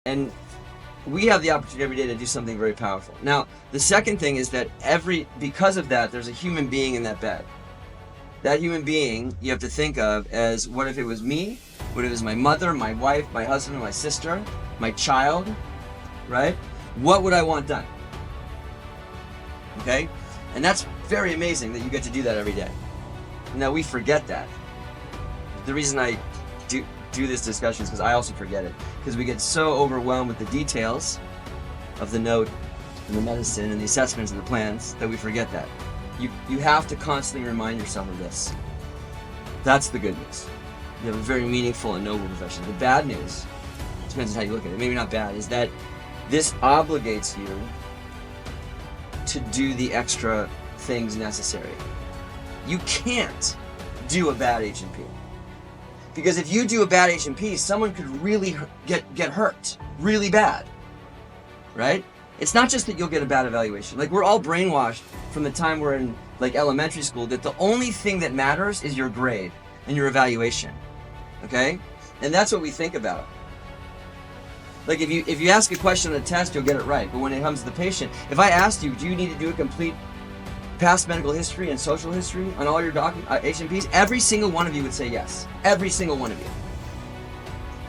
And we have the opportunity every day to do something very powerful. Now, the second thing is that because of that, there's a human being in that bed. That human being you have to think of as, what if it was me? What if it was my mother, my wife, my husband, my sister, my child, right? What would I want done? Okay? And that's very amazing that you get to do that every day. Now, we forget that. The reason I do this discussion is because I also forget it. Because we get so overwhelmed with the details of the note and the medicine and the assessments and the plans that we forget that. You have to constantly remind yourself of this. That's the good news. You have a very meaningful and noble profession. The bad news, depends on how you look at it, maybe not bad, is that this obligates you to do the extra things necessary. You can't do a bad H&P. Because if you do a bad H&P, someone could really get hurt really bad, right? It's not just that you'll get a bad evaluation. Like, we're all brainwashed from the time we're in like elementary school that the only thing that matters is your grade and your evaluation, okay? And that's what we think about. Like, if you ask a question on a test, you'll get it right. But when it comes to the patient, if I asked you, do you need to do a complete past medical history and social history on all your H&Ps, every single one of you would say yes. Every single one of you.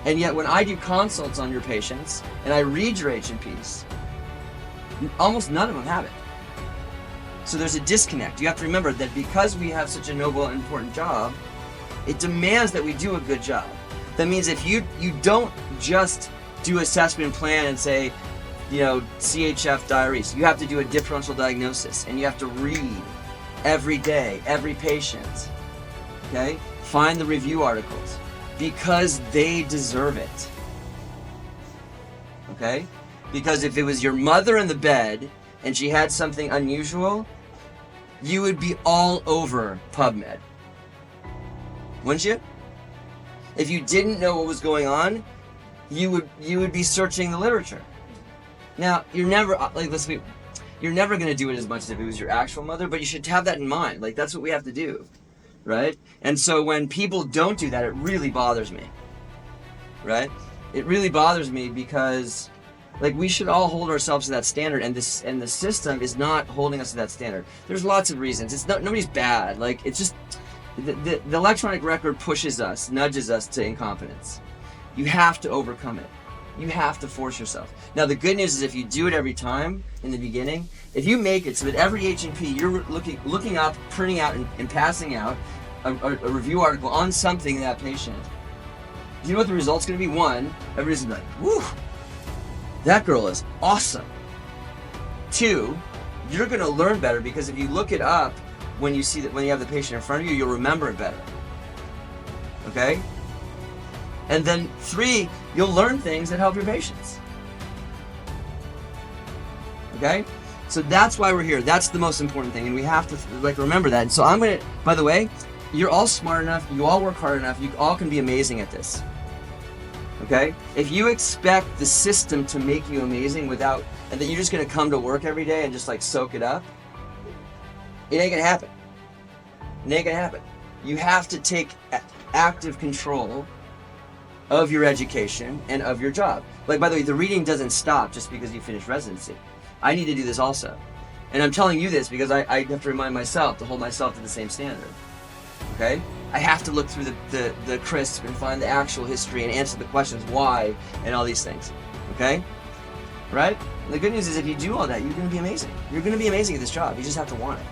And yet when I do consults on your patients and I read your H&Ps, almost none of them have it. So there's a disconnect. You have to remember that because we have such a noble and important job, it demands that we do a good job. That means if you don't just do assessment plan and say, you know, CHF diaries, you have to do a differential diagnosis and you have to read every day, every patient, okay? Find the review articles because they deserve it, okay? Because if it was your mother in the bed and she had something unusual, you would be all over PubMed, wouldn't you? If you didn't know what was going on, you would be searching the literature. Now, you're never going to do it as much as if it was your actual mother, but you should have that in mind. Like, that's what we have to do, right? And so when people don't do that, it really bothers me, right? It really bothers me because, like, we should all hold ourselves to that standard, and the system is not holding us to that standard. There's lots of reasons. It's not, nobody's bad. Like, it's just the electronic record pushes us, nudges us to incompetence. You have to overcome it. You have to force yourself. Now, the good news is if you do it every time in the beginning, if you make it so that every H&P you're looking up, printing out, and passing out a review article on something in that patient, you know what the result's going to be? One, everybody's going to be like, woo, that girl is awesome. Two, you're going to learn better because if you look it up when you have the patient in front of you, you'll remember it better. Okay? And then three, you'll learn things that help your patients. Okay? So that's why we're here. That's the most important thing, and we have to remember that. And so I'm gonna, by the way, you're all smart enough, you all work hard enough, you all can be amazing at this. Okay? If you expect the system to make you amazing and that you're just gonna come to work every day and just like soak it up, it ain't gonna happen. It ain't gonna happen. You have to take active control of your education and of your job. Like, by the way, the reading doesn't stop just because you finish residency. I need to do this also. And I'm telling you this because I have to remind myself to hold myself to the same standard. Okay? I have to look through the crisp and find the actual history and answer the questions why and all these things. Okay? Right? And the good news is if you do all that, you're going to be amazing. You're going to be amazing at this job. You just have to want it.